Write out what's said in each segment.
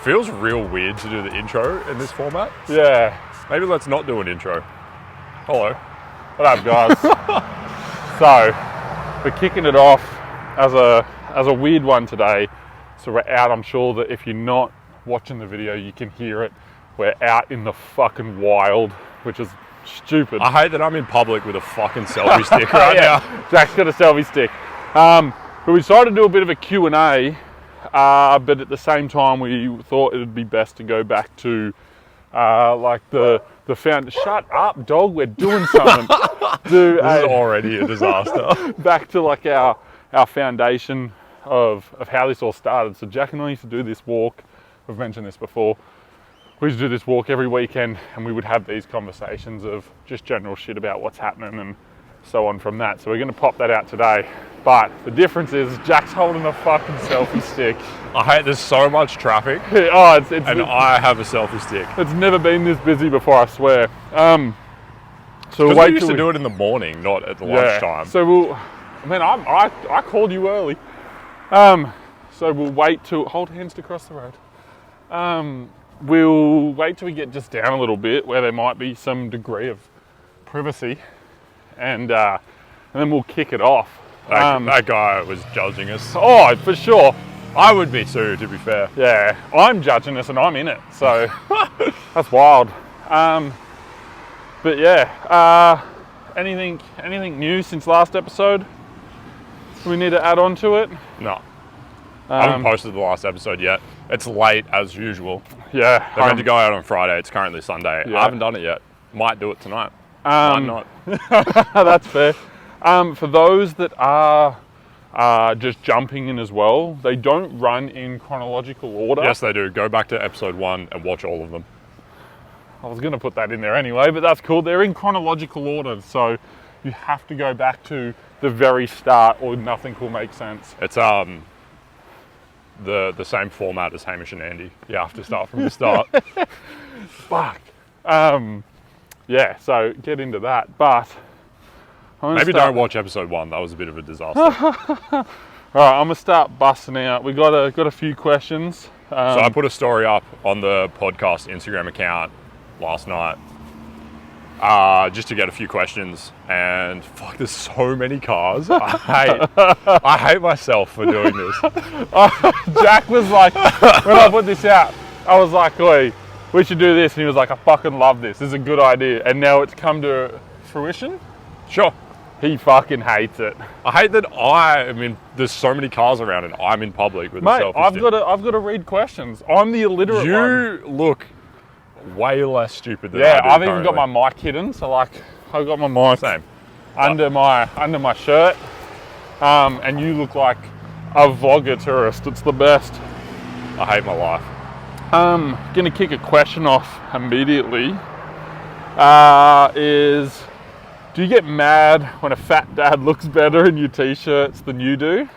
feels real weird to do the intro in this format. Yeah. Maybe let's not do an intro. Hello. What up, guys? So, we're kicking it off as a weird one today. So we're out. I'm sure that if you're not watching the video, you can hear it. We're out in the fucking wild, which is stupid. I hate that I'm in public with a fucking selfie stick right now. Jack's got a selfie stick. But we decided to do a bit of a Q&A, but at the same time we thought it would be best to go back to like the found. Shut up, dog, we're doing something. This is already a disaster. Back to like our foundation of how this all started. So Jack and I used to do this walk. We've mentioned this before. We used to do this walk every weekend and we would have these conversations of just general shit about what's happening and so on from that. So we're going to pop that out today. But the difference is Jack's holding a fucking selfie stick. I hate there's so much traffic. Oh, it's and I have a selfie stick. It's never been this busy before, I swear. So we used to do it in the morning, not at the lunchtime. So I called you early. So we'll wait to hold hands to cross the road. We'll wait till we get just down a little bit where there might be some degree of privacy, and then we'll kick it off. That guy was judging us. Oh, for sure. I would be too, to be fair. Yeah, I'm judging us and I'm in it, so that's wild. But yeah, anything new since last episode? Do we need to add on to it? No. I haven't posted the last episode yet. It's late as usual. Yeah. They're meant to go out on Friday. It's currently Sunday. Yeah. I haven't done it yet. Might do it tonight. Might not. That's fair. For those that are just jumping in as well, they don't run in chronological order. Yes, they do. Go back to episode 1 and watch all of them. I was going to put that in there anyway, but that's cool. They're in chronological order, so you have to go back to the very start or nothing will make sense. It's the same format as Hamish and Andy. You have to start from the start. Fuck. Yeah, so get into that, but maybe don't watch episode 1. That was a bit of a disaster. All right, I'm gonna start busting out. We got a few questions. So I put a story up on the podcast Instagram account last night, just to get a few questions. And fuck, there's so many cars. I hate myself for doing this. Jack was like, when I put this out, I was like, "Oi, we should do this," and he was like, "I fucking love this. This is a good idea." And now it's come to fruition. Sure. He fucking hates it. I hate that I mean, there's so many cars around and I'm in public with a selfie stick. I've got to read questions. I'm the illiterate one. You look way less stupid than I do. I've even got my mic hidden, so like I've got my mic under my shirt. And you look like a vlogger tourist. It's the best. I hate my life. Gonna kick a question off immediately. Do you get mad when a fat dad looks better in your t-shirts than you do?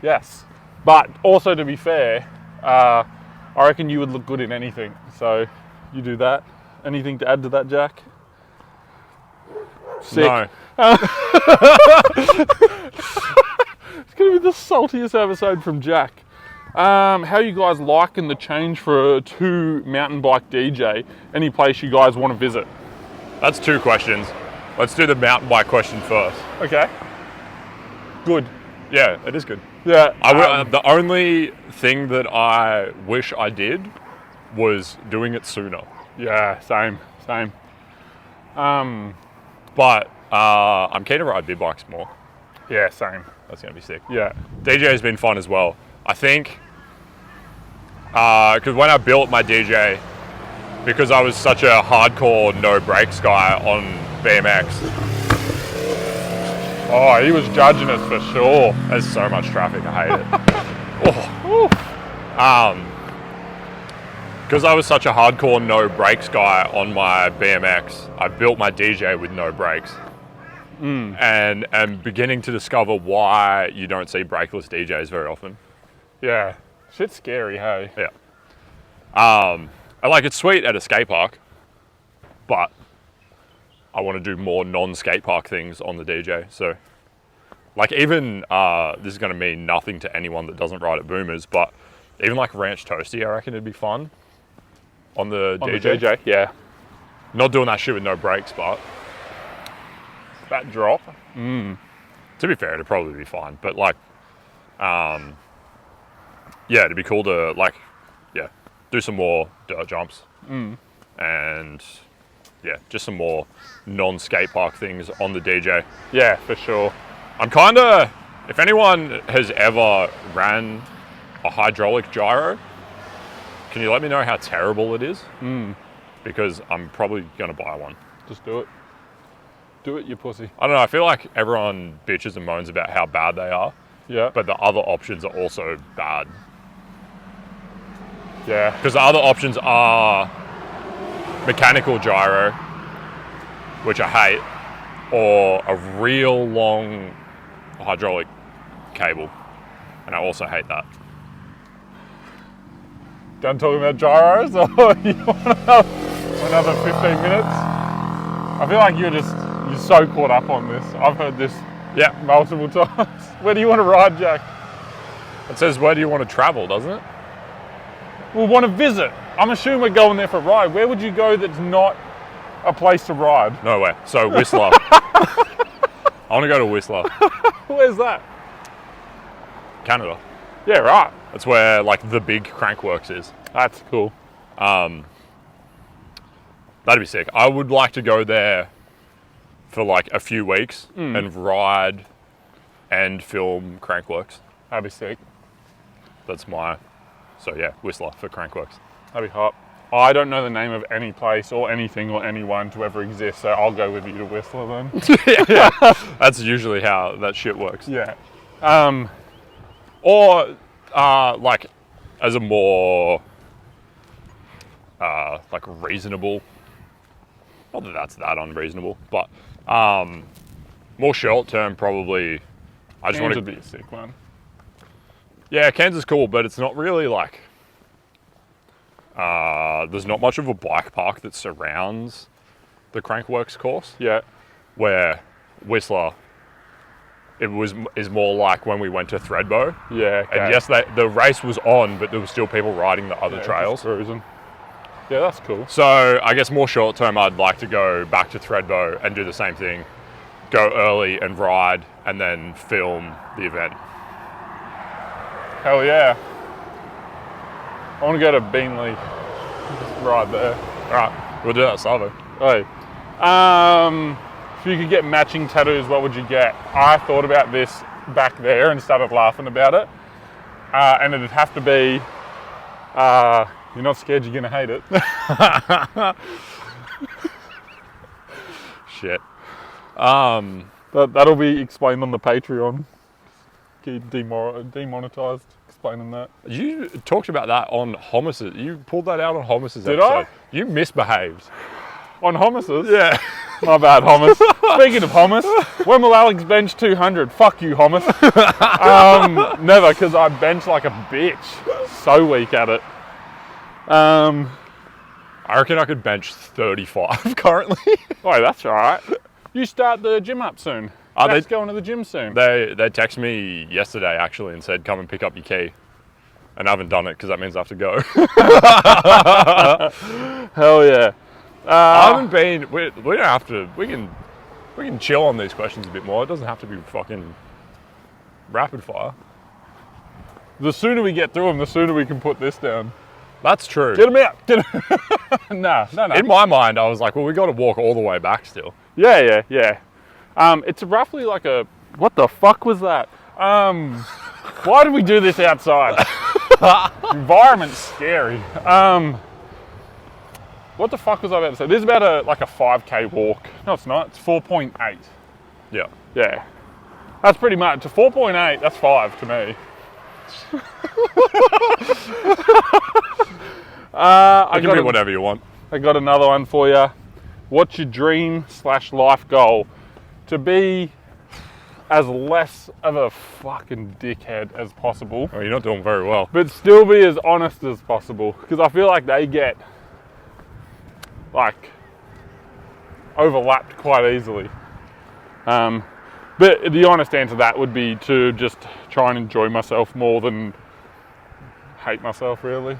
Yes. But also, to be fair, I reckon you would look good in anything. So you do that. Anything to add to that, Jack? Sick. No. It's going to be the saltiest episode from Jack. How you guys liking the change for a 2 mountain bike DJ? Any place you guys want to visit? That's 2 questions. Let's do the mountain bike question first. Okay. Good. Yeah, it is good. Yeah. The only thing that I wish I did was doing it sooner. Yeah, same. But I'm keen to ride big bikes more. Yeah, same. That's going to be sick. Yeah. DJ has been fun as well. I think, because when I built my DJ, because I was such a hardcore no brakes guy on BMX. Oh, he was judging us for sure. There's so much traffic, I hate it. Because I was such a hardcore no brakes guy on my BMX, I built my DJ with no brakes. And beginning to discover why you don't see brakeless DJs very often. Yeah. Shit's scary, hey? Yeah. It's sweet at a skate park, but I want to do more non-skate park things on the DJ. So, like, even, this is going to mean nothing to anyone that doesn't ride at Boomers, but Even like ranch toasty, I reckon it'd be fun on the On DJ. the DJ, yeah. Not doing that shit with no brakes, but That drop. to be fair, it'd probably be fine. But like, yeah, it'd be cool to like, yeah, do some more dirt jumps and yeah, just some more non-skate park things on the DJ. Yeah, for sure. I'm kind of, if anyone has ever ran a hydraulic gyro, can you let me know how terrible it is? Because I'm probably going to buy one. Just do it. Do it, you pussy. I don't know, I feel like everyone bitches and moans about how bad they are, Yeah. but the other options are also bad. Yeah. Because the other options are mechanical gyro, which I hate, or a real long hydraulic cable, and I also hate that. Done talking about gyros, or you want another 15 minutes? I feel like you're so caught up on this. I've heard this Yeah, multiple times. Where do you want to ride, Jack? it says where do you want to travel, doesn't it? We'll want to visit. I'm assuming we're going there for a ride. Where would you go that's not a place to ride? Nowhere. So Whistler. I want to go to Whistler, Where's that? Canada. Yeah, right. That's where like the big Crankworks is. That's cool. That'd be sick. I would like to go there for like a few weeks and ride and film Crankworks. That'd be sick. That's my, so yeah, Whistler for Crankworks. That'd be hot. I don't know the name of any place or anything or anyone to ever exist, so I'll go with you to Whistler then. Yeah, that's usually how that shit works. Yeah. Or like as a more like reasonable, not that that's that unreasonable, but more short term probably. I just want Cairns to would be a sick one. Yeah, Cairns is cool, but it's not really like there's not much of a bike park that surrounds the Crankworks course. Yeah. Where Whistler, is more like when we went to Threadbow. Yeah. Okay. And yes, the race was on, but there were still people riding the other Yeah, trails. just cruising. Yeah, that's cool. So I guess more short term, I'd like to go back to Threadbow and do the same thing. Go early and ride, and then film the event. Hell yeah. I want to go to Beanley. Just ride there. All right, we'll do that, Savo. Hey. If you could get matching tattoos, what would you get? I thought about this back there and started laughing about it. And it'd have to be, you're not scared you're going to hate it. Shit. That'll be explained on the Patreon. Get demonetized explaining that. You talked about that on Homicide. You pulled that out on Homicide's Did episode. I? You misbehaved. On Homices? Yeah. My bad, Homus. Speaking of Homus, when will Alex bench 200? Fuck you, Homus. Never, because I bench like a bitch. So weak at it. I reckon I could bench 35 currently. Oh, that's all right. You start the gym up soon. Jack's they- going to the gym soon. They texted me yesterday actually and said, come and pick up your key. And I haven't done it because that means I have to go. Hell yeah. I haven't been, we don't have to, we can chill on these questions a bit more. It doesn't have to be fucking rapid fire. The sooner we get through them, the sooner we can put this down. That's true. Get him out. Get him. No. In my mind, I was like, well, we got to walk all the way back still. Yeah. It's roughly like a, what the fuck was that? Why did we do this outside? The environment's scary. What the fuck was I about to say? This is about a 5k walk. No, it's not. It's 4.8. Yeah. Yeah. That's pretty much. To 4.8, that's 5 to me. It can be whatever you want. I got another one for you. What's your dream/life goal? To be as less of a fucking dickhead as possible, Oh, you're not doing very well. but still be as honest as possible. Because I feel like they get overlapped quite easily. But the honest answer to that would be to just try and enjoy myself more than hate myself really.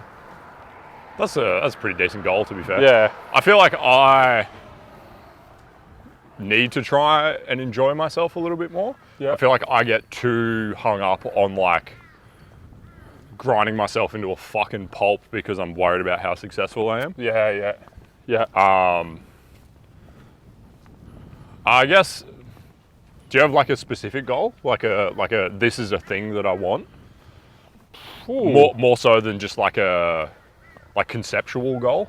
That's a pretty decent goal, to be fair. Yeah. I feel like I need to try and enjoy myself a little bit more. Yeah. I feel like I get too hung up on like grinding myself into a fucking pulp because I'm worried about how successful I am. Yeah. I guess, do you have like a specific goal? Like a this is a thing that I want? Ooh. More so than just like a conceptual goal?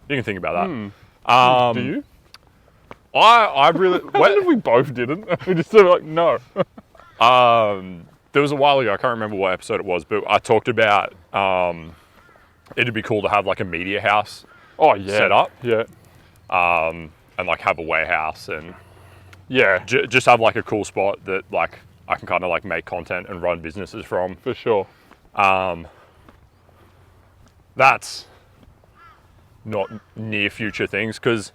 You can think about that. Do you? I really... What if we both didn't? We just sort of like, no. There was a while ago, I can't remember what episode it was, but I talked about it'd be cool to have like a media house set up. Yeah. And like have a warehouse and Yeah. just have like a cool spot that like I can kind of like make content and run businesses from. For sure. That's not near future things, because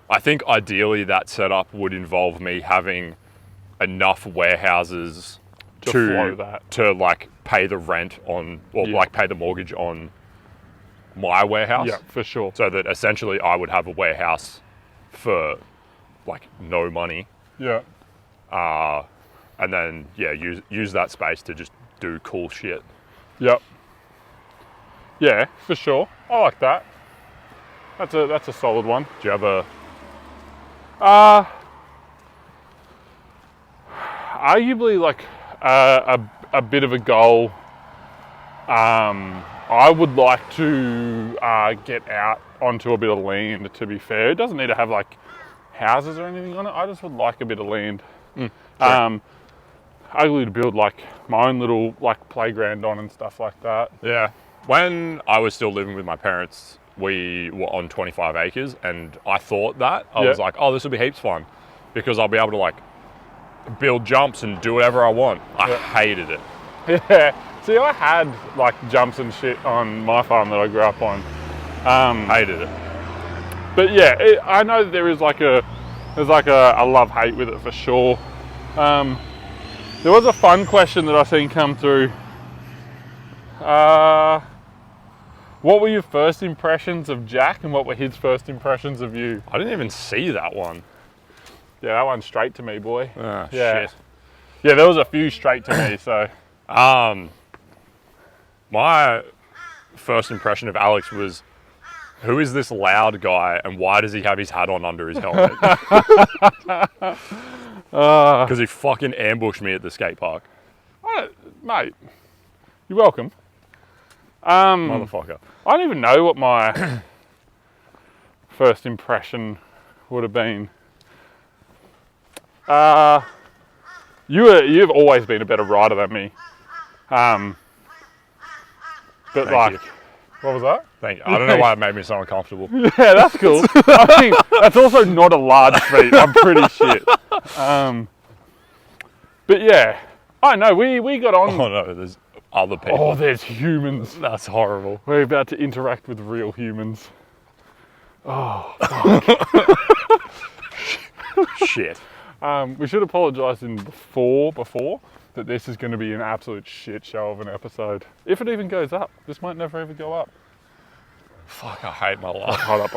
I think ideally that setup would involve me having enough warehouses To flow that. to like pay the rent on, or Yeah. like pay the mortgage on my warehouse. Yeah, for sure. So that essentially I would have a warehouse for like no money, Yeah. and then use that space to just do cool shit. Yep. Yeah, for sure. I like that. That's a solid one. Do you have a... Arguably like a bit of a goal. I would like to get out onto a bit of land, to be fair. It doesn't need to have like houses or anything on it. I just would like a bit of land. Arguably to build like my own little like playground on and stuff like that. Yeah. When I was still living with my parents, we were on 25 acres, and I thought that. I was like, oh, this will be heaps fun, because I'll be able to like build jumps and do whatever I want. I hated it. Yeah. See, I had like jumps and shit on my farm that I grew up on. Hated it. But yeah, I know that there's like a love-hate with it for sure. There was a fun question that I seen come through. What were your first impressions of Jack, and what were his first impressions of you? I didn't even see that one. Yeah, that one's straight to me, boy. Oh, Yeah. shit. Yeah, there was a few straight to me, so. My first impression of Alex was, who is this loud guy, and why does he have his hat on under his helmet? Because he fucking ambushed me at the skate park. Mate, you're welcome. Motherfucker. I don't even know what my first impression would have been. You've always been a better rider than me. But Thank like, you. what was that? Thank you. I don't know why it made me so uncomfortable. Yeah, that's cool. I think that's also not a large feat. I'm pretty shit. But yeah, I know we got on. Oh no, there's other people. Oh, there's humans. That's horrible. We're about to interact with real humans. Oh, Shit. we should apologise before that this is going to be an absolute shit show of an episode. If it even goes up, this might never ever go up. Fuck, I hate my life. Hold up,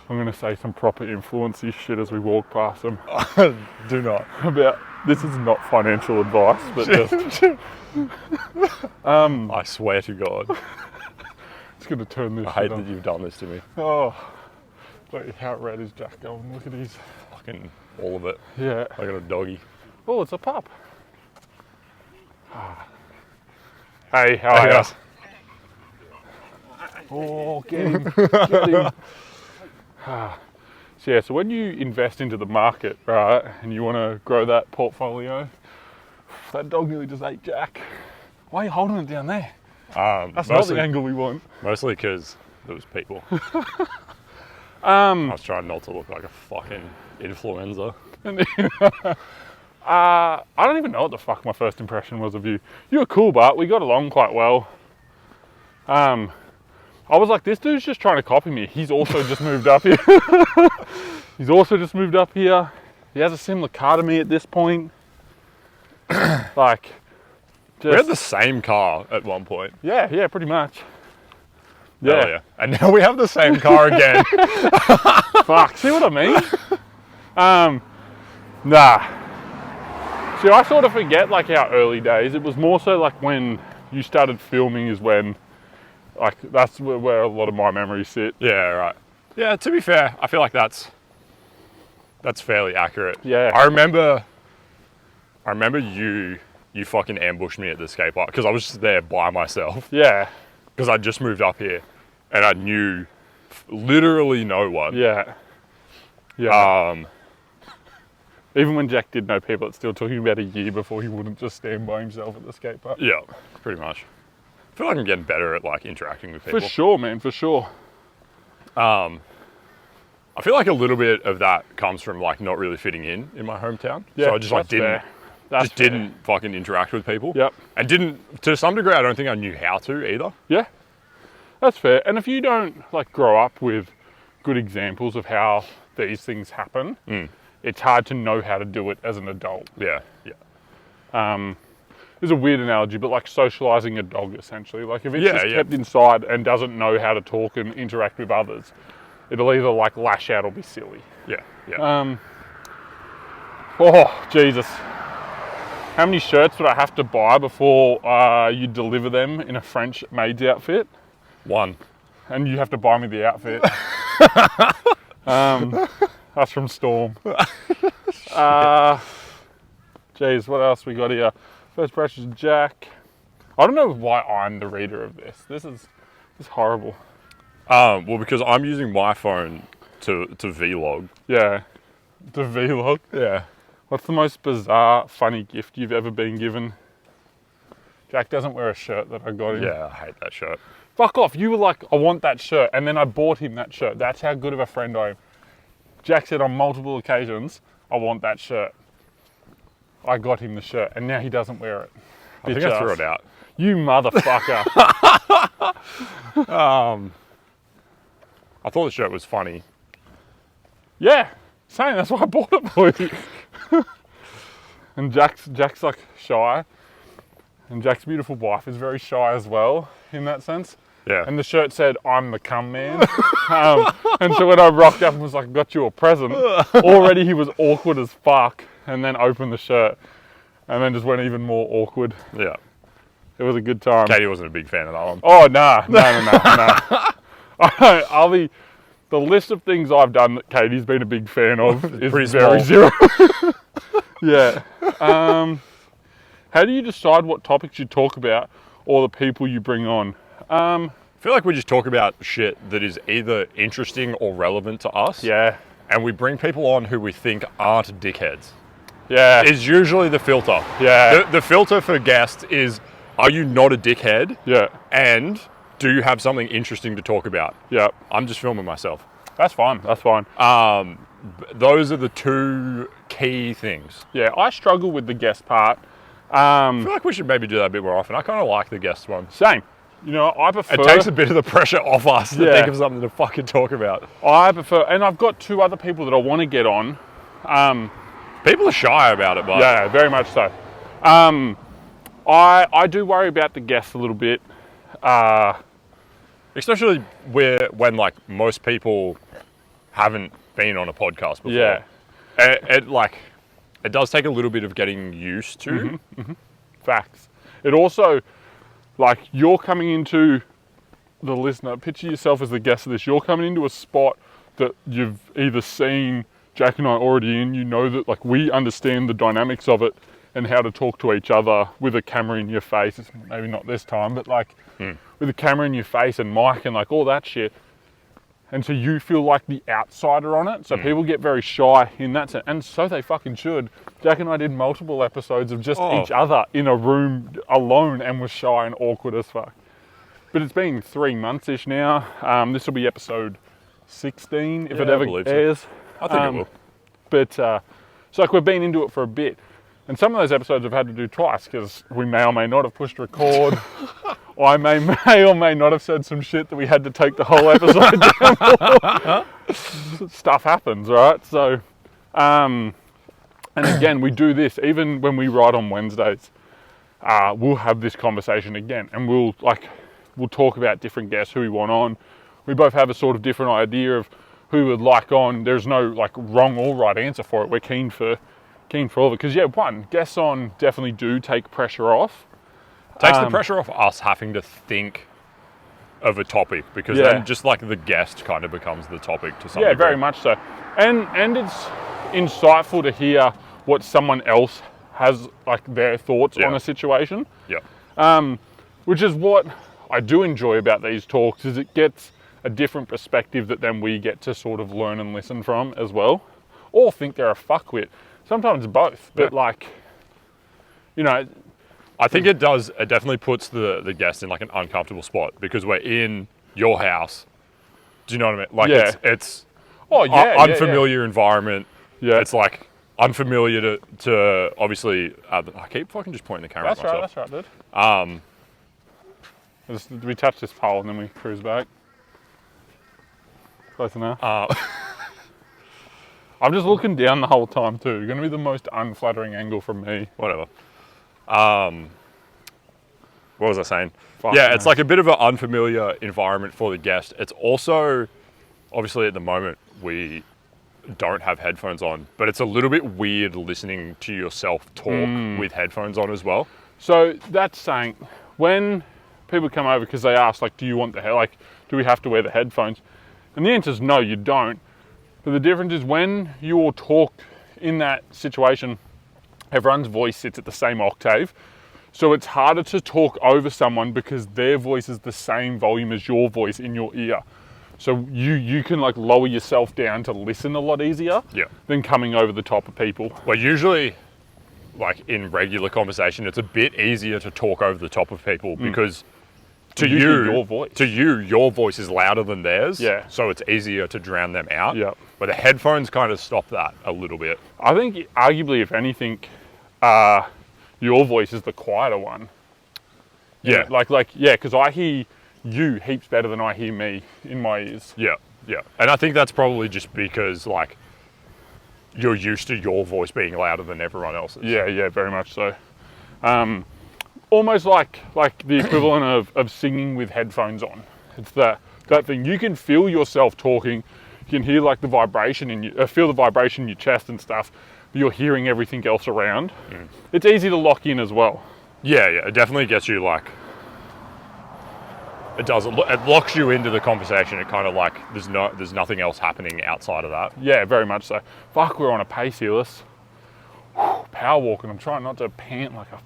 I'm gonna say some proper influencey shit as we walk past them. Do not. About this is not financial advice, but just I swear to God. it's gonna turn this. I hate shit that on. you've done this to me. Oh, wait, how red is Jack going? Look at his. Fucking all of it. Yeah. I got a doggy. Oh, it's a pup. Hey, how are you? Oh, get him. Get him. So yeah, so when you invest into the market, right, and you want to grow that portfolio, that dog nearly just ate Jack. Why are you holding it down there? That's not the angle we want. Mostly because there was people. I was trying not to look like a fucking influenza. I don't even know what the fuck my first impression was of you. You were cool, but we got along quite well. I was like, this dude's just trying to copy me. He's also just moved up here. He has a similar car to me at this point. Like, We had the same car at one point. Yeah, pretty much. Hell yeah. And now we have the same car again. Fuck, see what I mean? Nah. See, I sort of forget like our early days. It was more so like when you started filming is when, like, that's where a lot of my memories sit. Yeah, right. Yeah, to be fair, I feel like that's fairly accurate. Yeah. I remember you fucking ambushed me at the skate park because I was just there by myself. Yeah. Because I just moved up here and I knew literally no one. Yeah. Yeah. Even when Jack did know people, it's still talking about a year before he wouldn't just stand by himself at the skate park. Yeah, pretty much. I feel like I'm getting better at like interacting with people. For sure, man, for sure. I feel like a little bit of that comes from like not really fitting in my hometown. Yeah, So I just like didn't fucking interact with people. Yep. And didn't, to some degree, I don't think I knew how to either. Yeah, that's fair. And if you don't like grow up with good examples of how these things happen, it's hard to know how to do it as an adult. Yeah. There's a weird analogy, but like socializing a dog essentially. Like if it's kept inside and doesn't know how to talk and interact with others, it'll either like lash out or be silly. Yeah. Oh, Jesus. How many shirts would I have to buy before you deliver them in a French maid's outfit? 1. And you have to buy me the outfit. That's from Storm. Geez, what else we got here? First brush is Jack. I don't know why I'm the reader of this. This is horrible. Well, because I'm using my phone to vlog. Yeah. To vlog? Yeah. What's the most bizarre, funny gift you've ever been given? Jack doesn't wear a shirt that I got him. Yeah, I hate that shirt. Fuck off. You were like, I want that shirt. And then I bought him that shirt. That's how good of a friend I am. Jack said on multiple occasions, I want that shirt. I got him the shirt and now he doesn't wear it. I think I threw it out. You motherfucker. I thought the shirt was funny. Yeah, same. That's why I bought it for you. And Jack's like shy. And Jack's beautiful wife is very shy as well in that sense. Yeah. And the shirt said, I'm the cum man. And so when I rocked up and was like, got you a present, already he was awkward as fuck. And then opened the shirt. And then just went even more awkward. Yeah. It was a good time. Katie wasn't a big fan of that one. Oh, no. The list of things I've done that Katie's been a big fan of is Pretty very small. zero. Yeah. How do you decide what topics you talk about or the people you bring on? I feel like we just talk about shit that is either interesting or relevant to us. Yeah. And we bring people on who we think aren't dickheads. Yeah. Is usually the filter. Yeah. The filter for guests is, are you not a dickhead? Yeah. And do you have something interesting to talk about? Yeah. I'm just filming myself. That's fine. That's fine. Those are the two key things. Yeah, I struggle with the guest part. I feel like we should maybe do that a bit more often. I kind of like the guest one. Same. You know, I prefer... It takes a bit of the pressure off us to Yeah. think of something to fucking talk about. I prefer... And I've got 2 other people that I want to get on. People are shy about it, but... Yeah, very much so. I do worry about the guests a little bit. Especially when like most people haven't been on a podcast before. Yeah. It does take a little bit of getting used to. Facts. It also, like, you're coming into the listener, picture yourself as the guest of this, you're coming into a spot that you've either seen Jack and I already in, you know that like we understand the dynamics of it and how to talk to each other with a camera in your face. It's maybe not this time, but like with a camera in your face and mic and like all that shit. And so you feel like the outsider on it. So people get very shy in that sense. And so they fucking should. Jack and I did multiple episodes of just each other in a room alone and was shy and awkward as fuck. But it's been 3 months-ish now. This will be episode 16 if it ever airs. So. I think it will. But so like we've been into it for a bit. And some of those episodes I've had to do twice because we may or may not have pushed record. I may or may not have said some shit that we had to take the whole episode down for. Stuff happens, right? So, and again, we do this even when we write on Wednesdays. we'll have this conversation again, and we'll talk about different guests who we want on. We both have a sort of different idea of who we would like on. There's no like wrong or right answer for it. We're keen for all of it, because guests on definitely do take pressure off. Takes the pressure off us having to think of a topic, because then just like the guest kind of becomes the topic to some degree. Very much so. And it's insightful to hear what someone else has, like, their thoughts on a situation. Yeah. Which is what I do enjoy about these talks, is it gets a different perspective that then we get to sort of learn and listen from as well, or think they're a fuckwit. Sometimes both, but like, you know, I think it does. It definitely puts the guest in like an uncomfortable spot, because we're in your house. Do you know what I mean? Like it's unfamiliar environment. Yeah, it's like unfamiliar to obviously. I keep fucking just pointing the camera at myself. That's right, dude. We touch this pole and then we cruise back. Close enough. I'm just looking down the whole time too. It's going to be the most unflattering angle from me. Whatever. What was I saying? It's like a bit of an unfamiliar environment for the guest. It's also, obviously at the moment, we don't have headphones on, but it's a little bit weird listening to yourself talk with headphones on as well. So that's saying, when people come over, because they ask, like, do you want do we have to wear the headphones? And the answer is no, you don't. But the difference is when you all talk in that situation, everyone's voice sits at the same octave. So it's harder to talk over someone because their voice is the same volume as your voice in your ear. So you can like lower yourself down to listen a lot easier than coming over the top of people. Well, usually, like in regular conversation, it's a bit easier to talk over the top of people because your voice is louder than theirs. Yeah. So it's easier to drown them out. Yeah. But the headphones kind of stop that a little bit. I think arguably, if anything, your voice is the quieter one. Yeah. Because I hear you heaps better than I hear me in my ears. Yeah. And I think that's probably just because like you're used to your voice being louder than everyone else's. Yeah, very much so. Almost like the equivalent of singing with headphones on. It's that thing. You can feel yourself talking. You can hear like the vibration in you, feel the vibration in your chest and stuff. But you're hearing everything else around. It's easy to lock in as well. Yeah. It definitely gets you like. It does. It locks you into the conversation. It kind of like there's nothing else happening outside of that. Yeah, very much so. Fuck, we're on a pace here. Let's power walking. I'm trying not to pant like a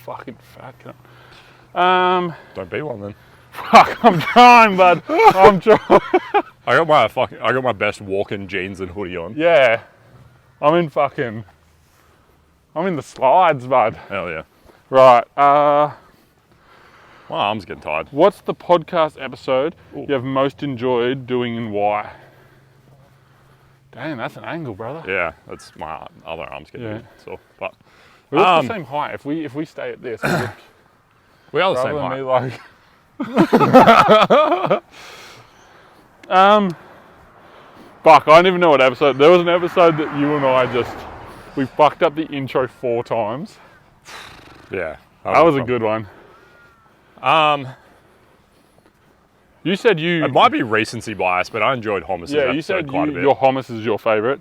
fucking fat cunt. Don't be one then. Fuck, I'm trying, bud. I'm trying. I got my best walking jeans and hoodie on. Yeah. I'm in the slides, bud. Hell yeah. Right. My arm's getting tired. What's the podcast episode you have most enjoyed doing and why? Damn, that's an angle, brother. Yeah, that's my other arm's getting sore. But we look the same height. If we stay at this, we are the same height. Fuck, I don't even know what episode. There was an episode that you and I we fucked up the intro 4 times. Yeah, that was a good one. You said it might be recency bias, but I enjoyed Homos's episode you said quite a bit. Your Homos is your favourite.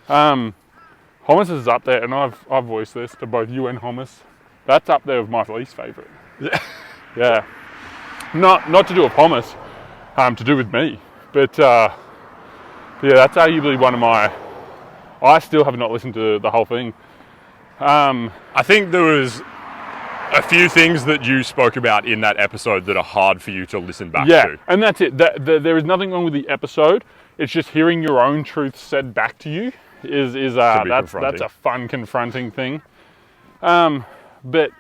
Homos is up there, and I've voiced this to both you and Homos. That's up there with my least favourite. Yeah. Not to do with Homos, to do with me. But that's arguably one of my. I still have not listened to the whole thing. I think there was a few things that you spoke about in that episode that are hard for you to listen back to. Yeah, and that's it. There is nothing wrong with the episode. It's just hearing your own truth said back to you that's a fun confronting thing. But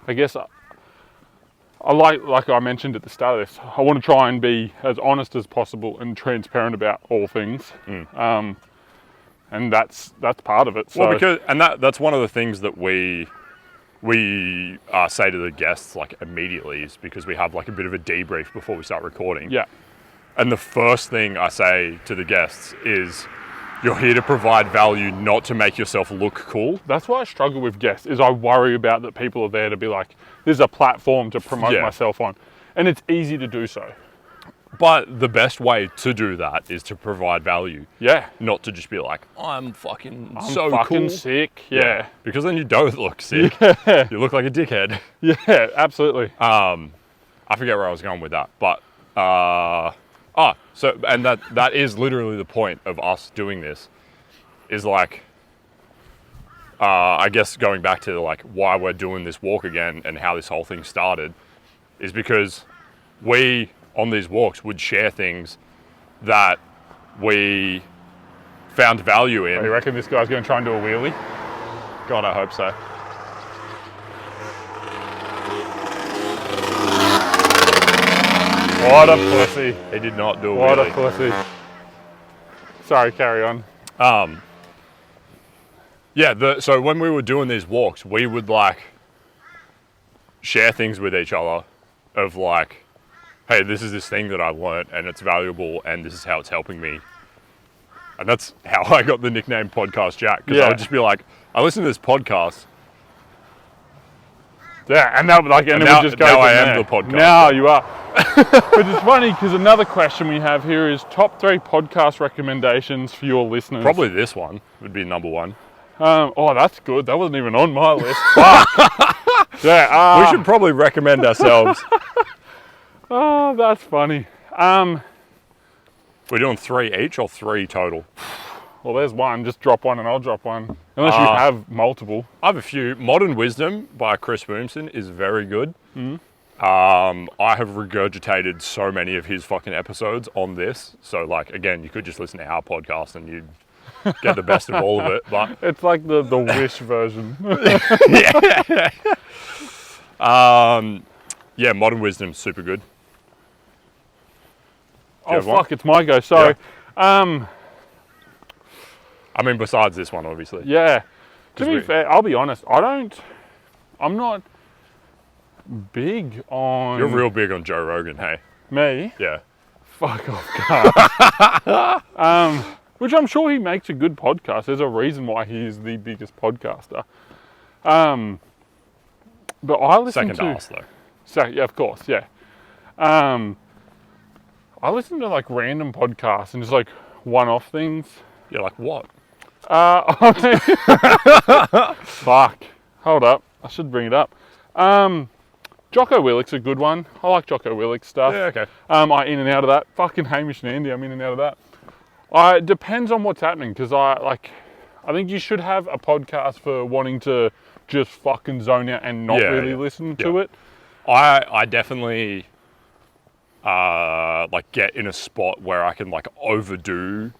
I guess I like I mentioned at the start of this, I want to try and be as honest as possible and transparent about all things. And that's part of it. So. Well, that's one of the things that we say to the guests like immediately, is because we have like a bit of a debrief before we start recording. Yeah. And the first thing I say to the guests is, You're here to provide value, not to make yourself look cool. That's why I struggle with guests, is I worry about that people are there to be like, there's a platform to promote myself on. And it's easy to do so. But the best way to do that is to provide value. Yeah. Not to just be like, I'm fucking fucking cool. sick. Yeah. Because then you don't look sick. Yeah. You look like a dickhead. Yeah, absolutely. I forget where I was going with that, but and that is literally the point of us doing this, is like, I guess going back to like why we're doing this walk again and how this whole thing started, is because we on these walks would share things that we found value in. Oh, you reckon this guy's going to try and do a wheelie? God, I hope so. What a pussy. He did not do a What wheelie. a pussy. Sorry, carry on. So when we were doing these walks, we would like share things with each other of like, hey, this is this thing that I've learned and it's valuable and this is how it's helping me. And that's how I got the nickname Podcast Jack, because I would just be like, I listen to this podcast. Yeah, and now it would just go now from I am there. the podcast. Now you are. Which is funny, because another question we have here is top 3 podcast recommendations for your listeners. Probably this one would be number 1. Oh, that's good. That wasn't even on my list. Fuck. Yeah. We should probably recommend ourselves. Oh, that's funny. We're doing 3 each or 3 total? Well, there's one. Just drop one and I'll drop one. Unless you have multiple. I have a few. Modern Wisdom by Chris Boomson is very good. I have regurgitated so many of his fucking episodes on this. So, like, again, you could just listen to our podcast and you'd get the best of all of it. But It's like the Wish version. yeah, Modern Wisdom's super good. Oh, fuck, it's my go. Sorry. I mean, besides this one, obviously. Yeah. To be fair, I'll be honest. I'm not big on... You're real big on Joe Rogan, hey? Me? Yeah. Fuck off, guys. Which I'm sure he makes a good podcast. There's a reason why he is the biggest podcaster. But I listen Second to us, though. So, yeah, of course, yeah. I listen to like random podcasts and just like one-off things. You're like, what? Fuck. Hold up. I should bring it up. Jocko Willick's a good one. I like Jocko Willick's stuff. Yeah, okay. I in and out of that. Fucking Hamish and Andy, I'm in and out of that. It depends on what's happening, because I think you should have a podcast for wanting to just fucking zone out and not really listen to it. I definitely like get in a spot where I can like overdo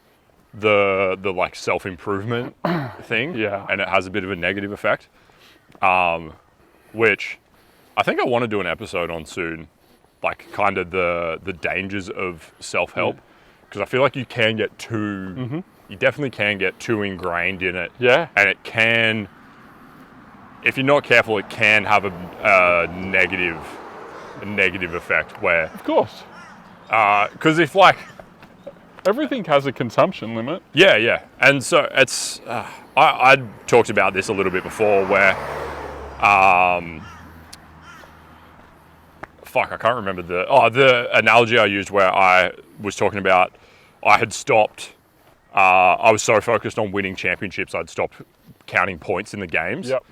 the like self-improvement thing. Yeah. And it has a bit of a negative effect. Which I think I want to do an episode on soon, like kind of the dangers of self-help. Because I feel like you can get too, you definitely can get too ingrained in it. Yeah. And it can, if you're not careful, it can have a negative effect where... Of course. Because if like... Everything has a consumption limit. Yeah. And so it's, I talked about this a little bit before where, fuck, I can't remember the analogy I used where I was talking about I had stopped, I was so focused on winning championships, I'd stopped counting points in the games. Yep.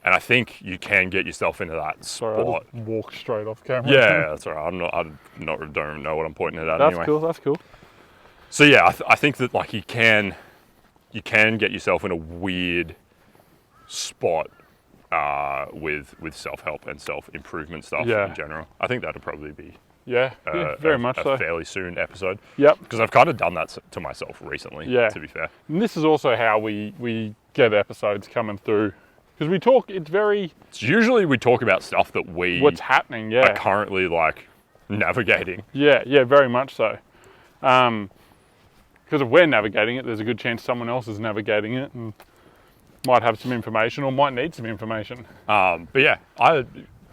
And I think you can get yourself into that spot. Sorry, I just walked straight off camera. Yeah, that's all right. I don't even know what I'm pointing it at anyway. That's cool. So yeah, I think that like you can get yourself in a weird spot with self-help and self-improvement stuff in general. I think that'll probably be very much so. A fairly soon episode. Yep. Because I've kind of done that to myself recently, to be fair. And this is also how we get episodes coming through. Because we talk, it's usually we talk about stuff that what's happening, are currently like navigating. Yeah, very much so. Because if we're navigating it, there's a good chance someone else is navigating it and might have some information or might need some information. But yeah,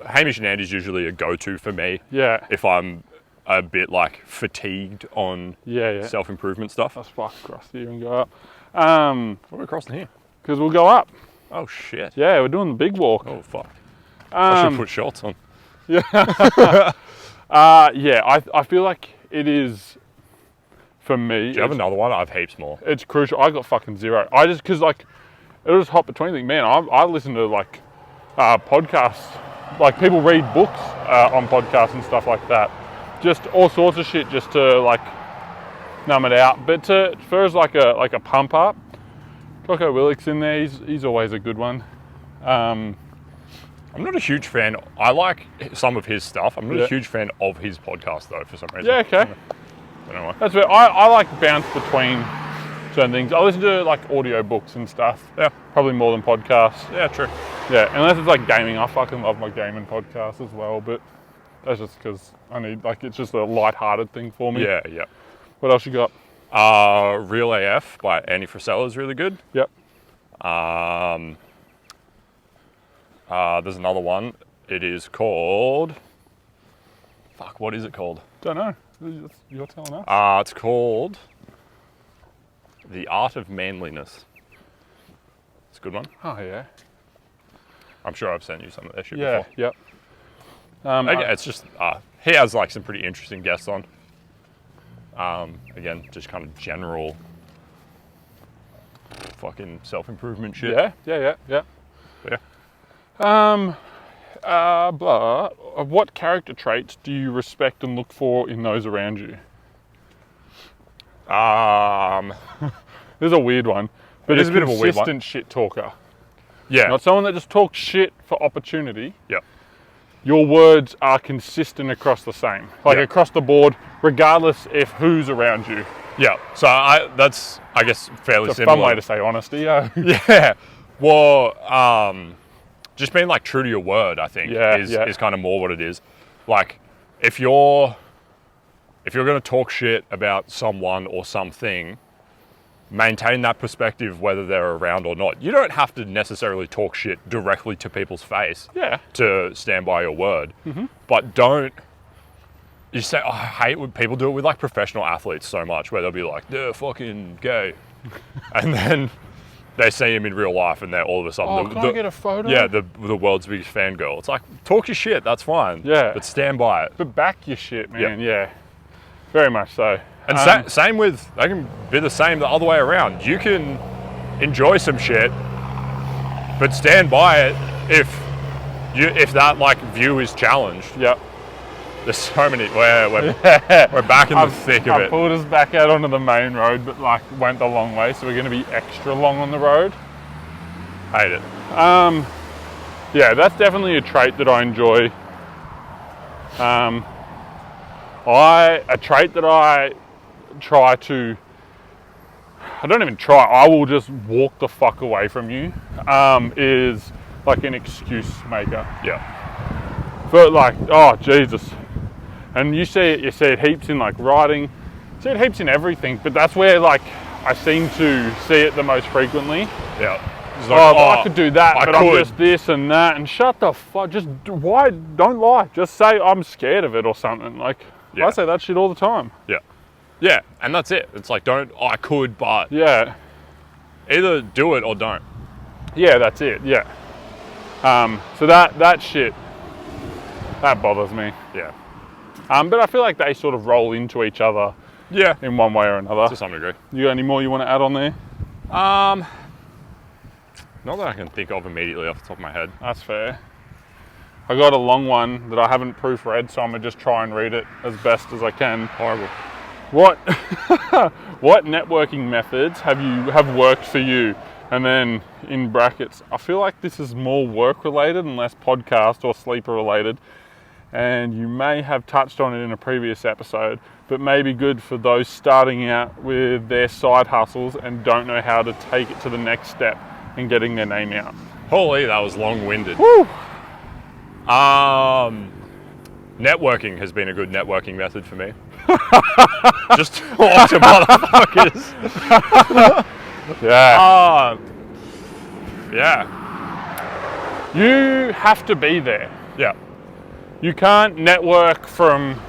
Hamish and Andy's usually a go-to for me. Yeah. If I'm a bit like fatigued on self-improvement stuff. That's fucking crusty and go up. What are we crossing here? Because we'll go up. Oh shit. Yeah, we're doing the big walk. Oh fuck. I should put shorts on. Yeah. I feel like it is, for me. Do you have another one? I have heaps more. It's crucial. I got fucking zero. Because like, it was hot between things. Man, I listen to like podcasts. Like people read books on podcasts and stuff like that. Just all sorts of shit just to like numb it out. But for as like a pump up, Jocko Willick's in there. He's always a good one. I'm not a huge fan. I like some of his stuff. I'm not a huge fan of his podcast though, for some reason. Yeah, okay. I don't know why. That's fair. I like bounce between certain things. I listen to like audio books and stuff. Yeah. Probably more than podcasts. Yeah, true. Yeah, unless it's like gaming. I fucking love my gaming podcast as well, but that's just because I need, like, it's just a light-hearted thing for me. Yeah, yeah. What else you got? Real AF by Andy Frisella is really good. Yep. There's another one. It is called... Fuck, what is it called? Don't know. You're telling us. It's called The Art of Manliness. It's a good one. Oh, yeah. I'm sure I've sent you some of that shit Yeah, before. yep. Yeah, it's just, he has like some pretty interesting guests on. Again, just kind of general fucking self-improvement shit. Yeah. But yeah. What character traits do you respect and look for in those around you? This is a weird one, but It is a bit of a weird one. consistent shit talker. Yeah. Not someone that just talks shit for opportunity. Yeah. Your words are consistent across the same, like Yeah. across the board, regardless if who's around you. Yeah. So that's, I guess, fairly It's a similar. fun way to say honesty. Yeah. Yeah. Well, just being like true to your word, I think, is kind of more what it is. Like, if you're going to talk shit about someone or something, maintain that perspective whether they're around or not. You don't have to necessarily talk shit directly to people's face to stand by your word. Mm-hmm. But don't... You say, I hate when people do it with like professional athletes so much, where they'll be like, they're fucking gay. And then they see him in real life and they're all of a sudden... Can I get a photo? Yeah, the world's biggest fangirl. It's like, talk your shit, that's fine. Yeah. But stand by it. But back your shit, man. Yeah. Very much so. And same with, they can be the same the other way around. You can enjoy some shit, but stand by it if that like view is challenged. Yep. There's so many, we're back in the thick of I it. pulled us back out onto the main road, but like went the long way, so we're going to be extra long on the road. Hate it. Yeah, that's definitely a trait that I enjoy. A trait that I try to, I don't even try, I will just walk the fuck away from you, is like an excuse maker. Yeah. For like, oh Jesus. And you see it heaps in like writing, you see it heaps in everything, but that's where like I seem to see it the most frequently. Yeah. Like, I could do that, but I'm could. just this and that, and shut the fuck, why, don't lie, just say I'm scared of it or something, like, I say that shit all the time. Yeah. Yeah, and that's it. It's like, I could, but... Yeah. Either do it or don't. Yeah, that's it, yeah. So that shit, that bothers me. Yeah. But I feel like they sort of roll into each other in one way or another. To some degree. You got any more you want to add on there? Not that I can think of immediately off the top of my head. That's fair. I got a long one that I haven't proofread, so I'm going to just try and read it as best as I can. Horrible. What networking methods have worked for you? And then in brackets, I feel like this is more work related and less podcast or sleeper related. And you may have touched on it in a previous episode, but may be good for those starting out with their side hustles and don't know how to take it to the next step in getting their name out. Holy, that was long-winded. Woo! Networking has been a good networking method for me. Just talk to motherfuckers. Yeah. Yeah. You have to be there. Yeah. You can't network from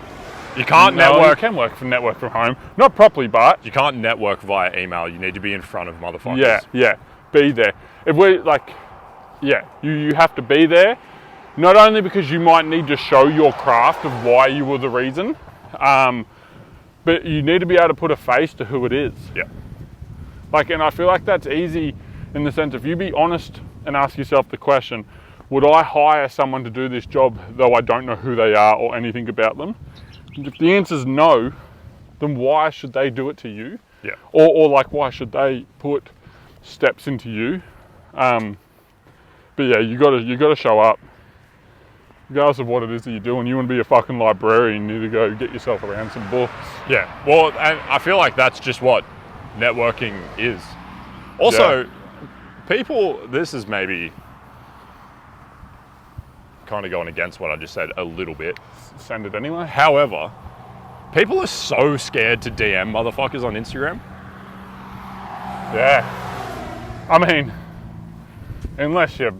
You can't No, network. You can network from home. Not properly, but... You can't network via email. You need to be in front of motherfuckers. Yeah. Be there. If we, like... Yeah, you have to be there. Not only because you might need to show your craft of why you were the reason, but you need to be able to put a face to who it is. Yeah. Like, and I feel like that's easy in the sense if you be honest and ask yourself the question, would I hire someone to do this job though I don't know who they are or anything about them? If the answer is no, then why should they do it to you? Yeah. Or like, why should they put steps into you? But yeah, you gotta show up. Regardless of what it is that you're doing, you want to be a fucking librarian, you need to go get yourself around some books. Yeah. Well, and I feel like that's just what networking is. Also, people, this is maybe kind of going against what I just said a little bit. Send it anyway. However, people are so scared to DM motherfuckers on Instagram. Yeah. I mean, unless you're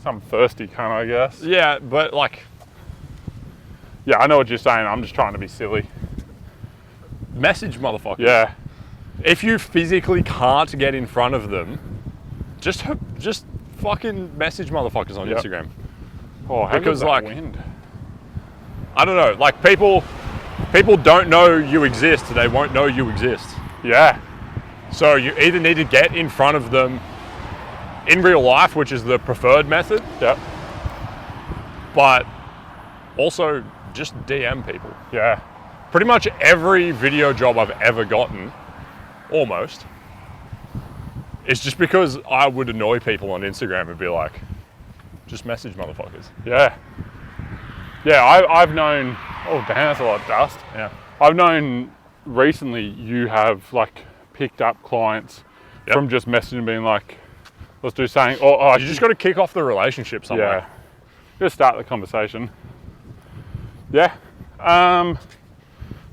some thirsty cunt, I guess. Yeah, but like... Yeah, I know what you're saying. I'm just trying to be silly. Message motherfuckers. Yeah. If you physically can't get in front of them, just fucking message motherfuckers on Instagram. Oh, how because good's that like wind? I don't know, like people don't know you exist, they won't know you exist. Yeah. So you either need to get in front of them in real life, which is the preferred method. Yep. But also just DM people. Yeah. Pretty much every video job I've ever gotten, almost, is just because I would annoy people on Instagram and be like, just message motherfuckers. Yeah. Yeah, I've known... Oh, damn, that's a lot of dust. Yeah. I've known recently you have, like, picked up clients from just messaging being like, let's do something. Or You just got to kick off the relationship somewhere. Yeah. Just start the conversation. Yeah.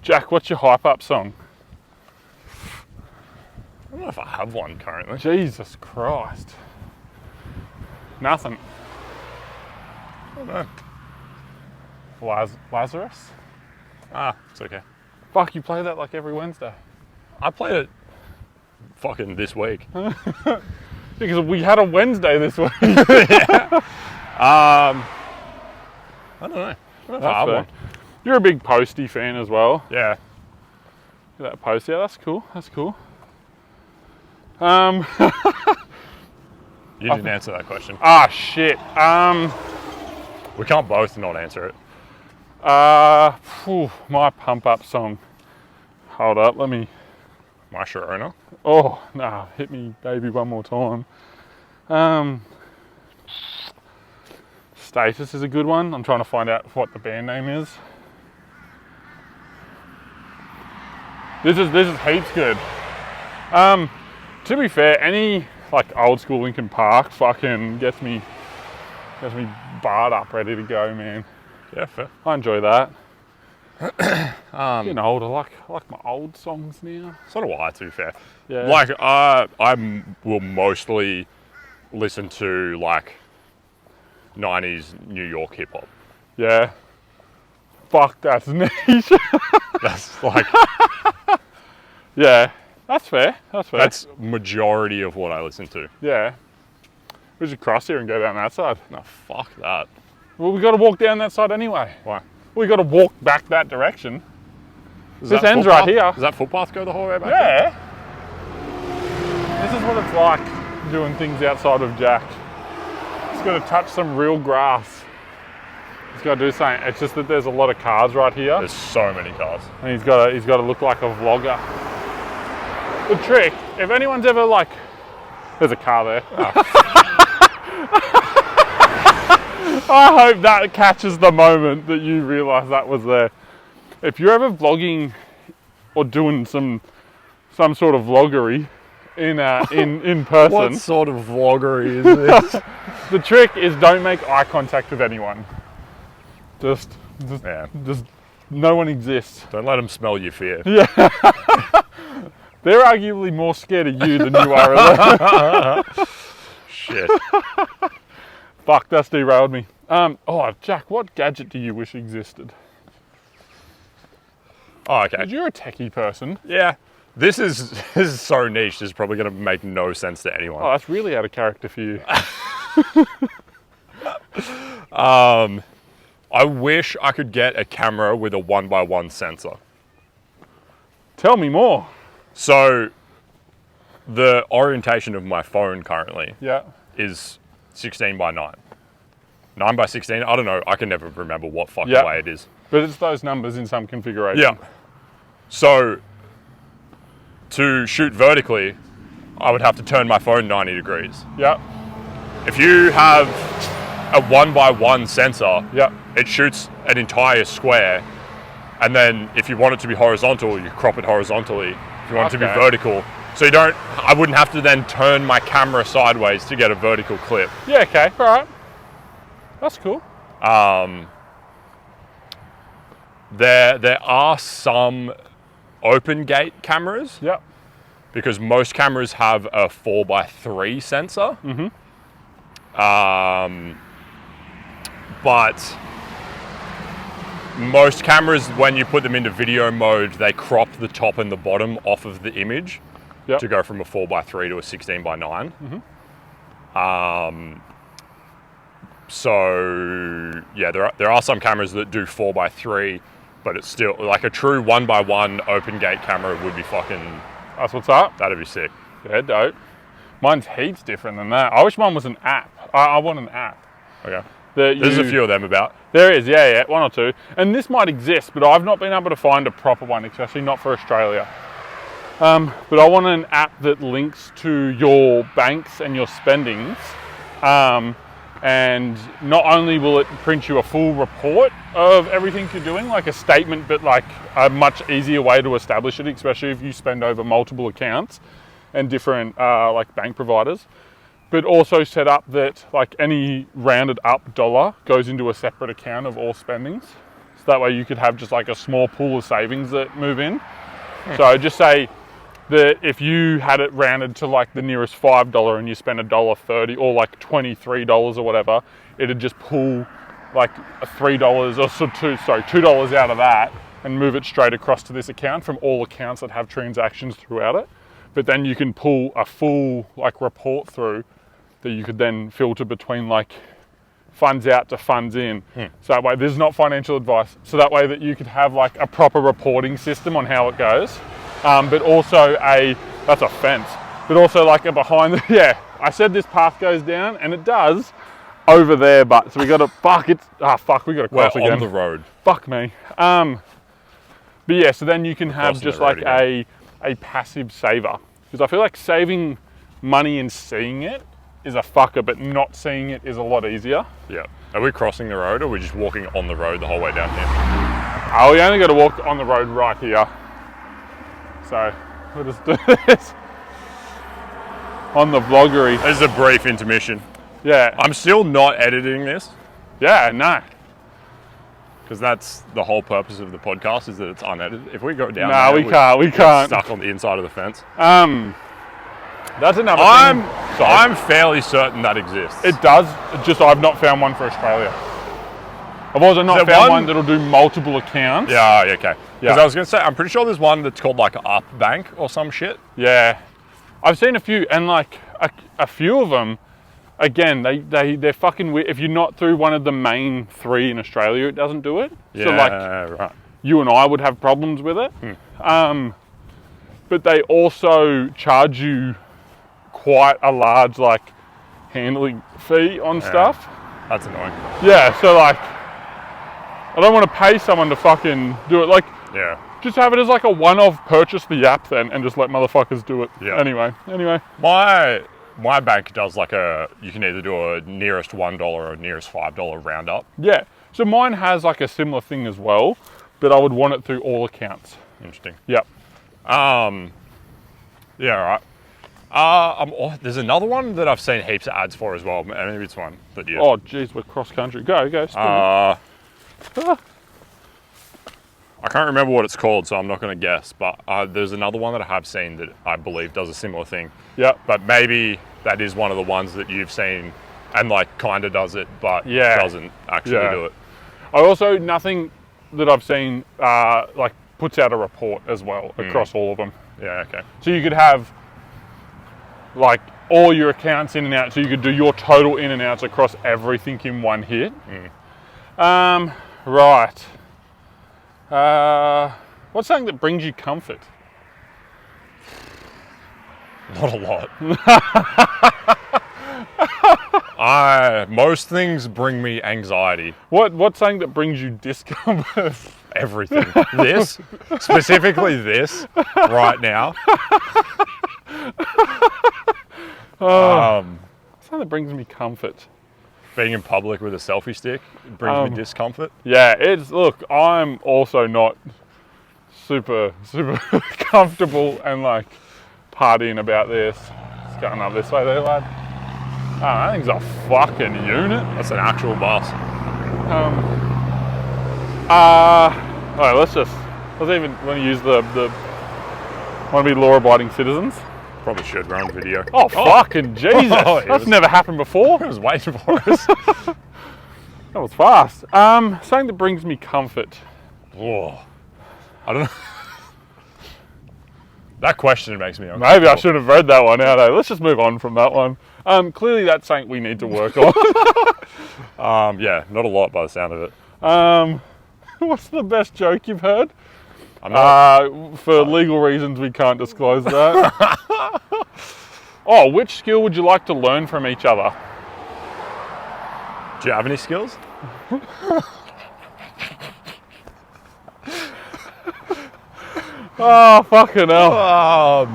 Jack, what's your hype up song? I don't know if I have one currently. Jesus Christ. Nothing. I don't know. Lazarus? It's okay. Fuck, you play that like every Wednesday. I played it fucking this week. Because we had a Wednesday this week. I don't know. I don't know if I have one. You're a big Posty fan as well. Yeah. That post, yeah, that's cool. That's cool. You didn't answer that question. Shit. We can't both not answer it. My pump up song. Hold up, let me. My Sharona. Oh, nah, hit me, baby, one more time. Status is a good one. I'm trying to find out what the band name is. This is heaps good. To be fair, any like old school Linkin Park fucking gets me barred up, ready to go, man. Yeah, fair. I enjoy that. Getting old, I like my old songs now. So do I, to be fair. Yeah. Like, I will mostly listen to like 90s New York hip hop. Yeah. Fuck, that's niche. That's like, yeah, that's fair. that's majority of what I listen to. Yeah. We should cross here and go down that side. No, fuck that. Well, we got to walk down that side anyway. Why? We got to walk back that direction. Does This that ends footpath- right here. Does that footpath go the whole way back? Yeah. This is what it's like doing things outside of Jack. He's got to touch some real grass. He's got to do something. It's just that there's a lot of cars right here, There's so many cars. and he's got to look like a vlogger. The trick, if anyone's ever like, there's a car there. I hope that catches the moment that you realise that was there. If you're ever vlogging or doing some sort of vloggery in person, What sort of vloggery is this? the trick is don't make eye contact with anyone. Just no one exists. Don't let them smell your fear. Yeah. They're arguably more scared of you than you are of them. Shit. Fuck, that's derailed me. Jack, what gadget do you wish existed? Oh, okay. Because you're a techie person. Yeah. This is so niche. This is probably going to make no sense to anyone. Oh, that's really out of character for you. I wish I could get a camera with a 1x1 sensor. Tell me more. So, the orientation of my phone currently Yeah. is 16x9. 9x16, I don't know. I can never remember what fucking Yeah. way it is. But it's those numbers in some configuration. Yeah. So, to shoot vertically, I would have to turn my phone 90 degrees. Yeah. If you have a 1x1 sensor, Yeah. it shoots an entire square, and then if you want it to be horizontal, you crop it horizontally. If you want it to be Okay. vertical, so I wouldn't have to then turn my camera sideways to get a vertical clip. Yeah, okay. All right. That's cool. There are some open gate cameras, Yeah. because most cameras have a 4x3 sensor. Mm-hmm. But most cameras, when you put them into video mode, they crop the top and the bottom off of the image Yep. to go from a 4x3 to a 16x9. So yeah, there are some cameras that do 4x3, but it's still like a true 1x1 open gate camera would be fucking. That's what's up. That'd be sick. Yeah, dope. Mine's heaps different than that. I wish mine was an app. I want an app. Okay. That There's a you- few of them about. There is, yeah, one or two. And this might exist, but I've not been able to find a proper one, especially not for Australia. But I want an app that links to your banks and your spendings. And not only will it print you a full report of everything you're doing, like a statement, but like a much easier way to establish it, especially if you spend over multiple accounts and different like bank providers. But also set up that like any rounded up dollar goes into a separate account of all spendings. So that way you could have just like a small pool of savings that move in. So just say that if you had it rounded to like the nearest $5 and you spent $1.30 or like $23 or whatever, it'd just pull like $3 or $2 out of that and move it straight across to this account from all accounts that have transactions throughout it. But then you can pull a full like report through that you could then filter between like funds out to funds in. So that way there's not financial advice. So that way that you could have like a proper reporting system on how it goes. But also that's a fence, but also like a behind the, yeah, I said this path goes down and it does over there, but so we got to, we got to We're cross again. on the road. Fuck me. But yeah, so then you can have Crossing just the road like a passive saver. Because I feel like saving money and seeing it is a fucker, but not seeing it is a lot easier. Yeah. Are we crossing the road, or are we just walking on the road the whole way down here? Oh, we only got to walk on the road right here. So we'll just do this on the vloggery. This is a brief intermission. Yeah. I'm still not editing this, Yeah, no. because that's the whole purpose of the podcast, is that it's unedited. If we go down No, there, we can't. We get can't. stuck on the inside of the fence. That's another I'm thing. Sorry. I'm fairly certain that exists. It does. Just I've not found one for Australia. I've also not there found one- one that'll do multiple accounts. Yeah, okay. Because Yeah. I was going to say, I'm pretty sure there's one that's called like Up Bank or some shit. Yeah. I've seen a few, and like a few of them, again, they're fucking weird. If you're not through one of the main three in Australia, it doesn't do it. Yeah, So like right. you and I would have problems with it. But they also charge you quite a large like handling fee on stuff. That's annoying. Yeah, so like I don't want to pay someone to fucking do it. Like Yeah. just have it as like a one-off, purchase the app then and just let motherfuckers do it. Yeah. Anyway. My bank does like you can either do a nearest $1 or a nearest $5 roundup. Yeah. So mine has like a similar thing as well, but I would want it through all accounts. Interesting. Yep. Yeah, right. There's another one that I've seen heaps of ads for as well. Maybe it's one that you. Oh geez, we're cross country. Go, spin it. I can't remember what it's called, so I'm not going to guess. But there's another one that I have seen that I believe does a similar thing. Yep. But maybe that is one of the ones that you've seen and like kind of does it, but Yeah. doesn't actually Yeah. do it. I also, nothing that I've seen like puts out a report as well across all of them. Yeah, okay. So you could have like all your accounts in and out, so you could do your total in and outs across everything in one hit. Right. What's something that brings you comfort? Not a lot. Most things bring me anxiety. What's something that brings you discomfort? Everything. This, specifically this, right now. Something that brings me comfort. Being in public with a selfie stick brings me discomfort. Yeah, look, I'm also not super comfortable and like partying about this. It's going up this way there, lad. Oh, that thing's a fucking unit. That's an actual bus. Alright, let's even want to use want to be law-abiding citizens. Probably should run video. Oh, fucking Jesus! That's never happened before. It was waiting for us. That was fast. Something that brings me comfort. Whoa. I don't know. That question makes me uncomfortable. Maybe I should have read that one out. Let's just move on from that one. Clearly that's something we need to work on. Yeah, not a lot by the sound of it. What's the best joke you've heard? For legal reasons, we can't disclose that. Oh, which skill would you like to learn from each other? Do you have any skills? Oh, fucking hell. I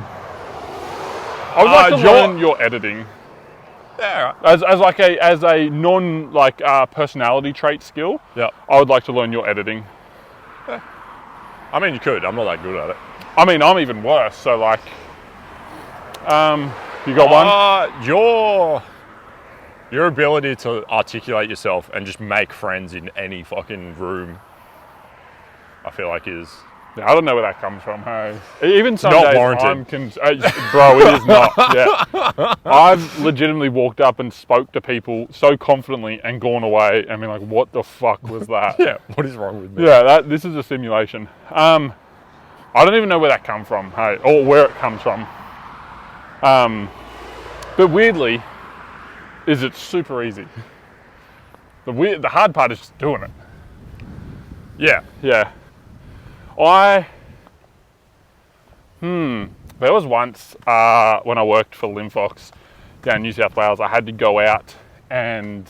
would like to learn your editing. Yeah, right. As a non personality trait skill. Yeah. I would like to learn your editing. Yeah. I mean, you could. I'm not that good at it. I mean, I'm even worse. So like, you got one? Your ability to articulate yourself and just make friends in any fucking room, I feel like is. Yeah, I don't know where that comes from. Hey, even some not days warranted. Bro, it is not. Yeah, I've legitimately walked up and spoke to people so confidently and gone away and been like, "What the fuck was that?" Yeah, what is wrong with me? Yeah, this is a simulation. I don't even know where that comes from. Hey, or where it comes from. But weirdly, it's super easy. The hard part is just doing it. Yeah. Yeah. There was once when I worked for Linfox down in New South Wales, I had to go out and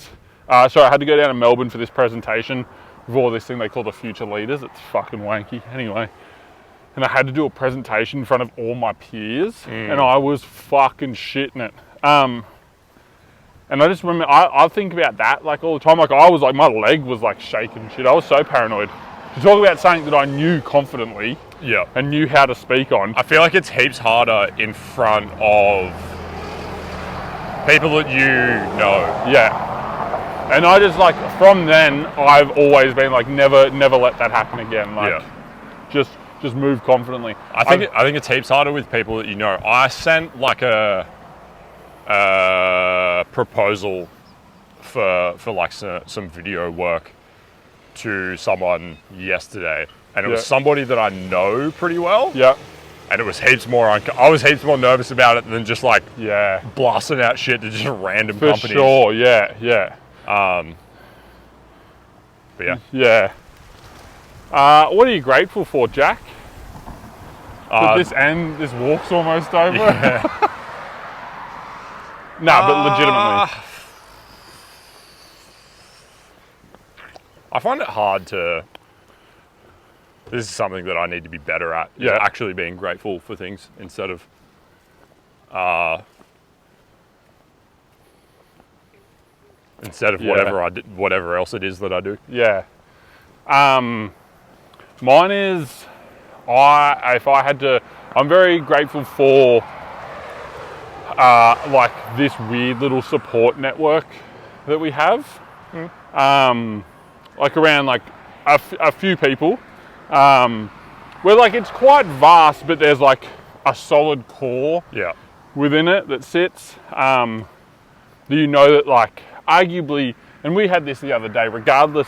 I had to go down to Melbourne for this presentation with all this thing they call the Future Leaders. It's fucking wanky. Anyway, and I had to do a presentation in front of all my peers, and I was fucking shitting it. And I just remember, I think about that like all the time. Like I was like, my leg was like shaking shit. I was so paranoid. To talk about something that I knew confidently, Yeah. and knew how to speak on. I feel like it's heaps harder in front of people that you know. Yeah. And I just like, from then, I've always been like, never let that happen again. Like, just move confidently. I think it's heaps harder with people that you know. I sent like a proposal for like some video work to someone yesterday, and it was somebody that I know pretty well. Yeah. And it was heaps more. I was heaps more nervous about it than just like blasting out shit to just random companies. For sure. Yeah. But yeah. Yeah. What are you grateful for, Jack? That this walk's almost over. Yeah. No, but legitimately. I find it hard to. This is something that I need to be better at. Yeah. Actually being grateful for things instead of. Whatever else it is that I do. Yeah. Mine is, I'm very grateful for like this weird little support network that we have. Like around like a few people, where like it's quite vast, but there's like a solid core within it that sits. Do you know that like arguably, and we had this the other day, regardless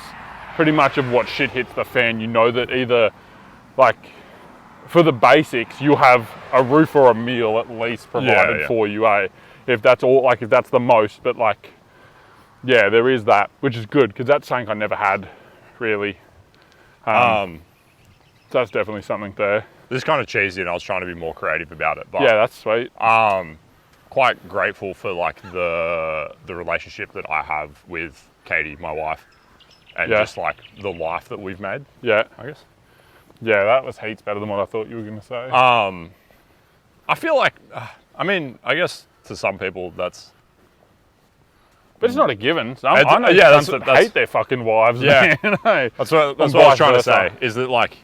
pretty much of what shit hits the fan, you know that either like, for the basics, you'll have a roof or a meal at least provided for you, eh? If that's all, like, if that's the most, but like, yeah, there is that, which is good, because that's something I never had, really. So that's definitely something there. This is kind of cheesy, and I was trying to be more creative about it. But yeah, that's sweet. Quite grateful for like the relationship that I have with Katie, my wife, and just like the life that we've made. Yeah, I guess. Yeah, that was heaps better than what I thought you were going to say. I feel like, I mean, I guess to some people that's... But it's not a given. I know cunts that hate their fucking wives. Yeah. Man, hey? That's what I was trying to say, is that like,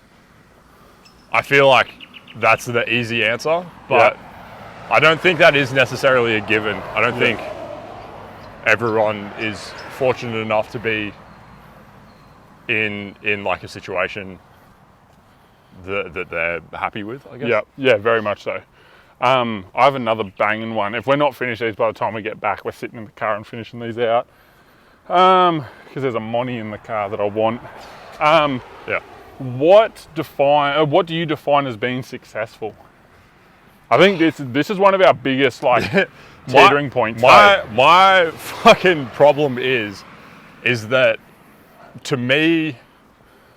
I feel like that's the easy answer, but I don't think that is necessarily a given. I don't think everyone is fortunate enough to be in like a situation that they're happy with, I guess. Yeah, very much so. I have another banging one. If we're not finished these by the time we get back, we're sitting in the car and finishing these out. Because there's a Monty in the car that I want. What do you define as being successful? I think this is one of our biggest like teetering points. My fucking problem is that, to me,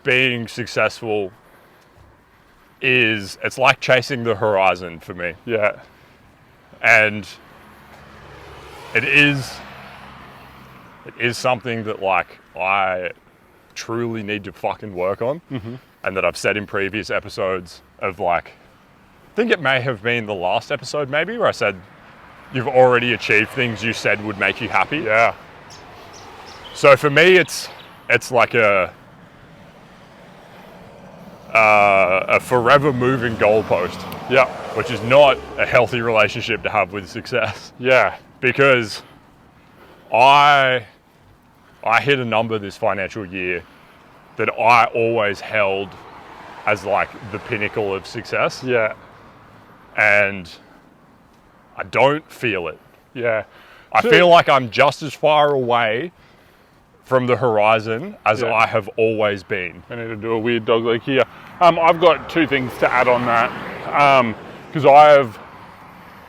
being successful it's like chasing the horizon for me. Yeah. And it is something that like I truly need to fucking work on. And that I've said in previous episodes of like, I think it may have been the last episode maybe, where I said, you've already achieved things you said would make you happy. Yeah. So for me, it's like a forever moving goalpost. Yeah. Which is not a healthy relationship to have with success. Yeah. Because I hit a number this financial year that I always held as like the pinnacle of success. Yeah. And I don't feel it. Yeah. I feel like I'm just as far away from the horizon as I have always been. I need to do a weird dog leg here. I've got two things to add on that. Because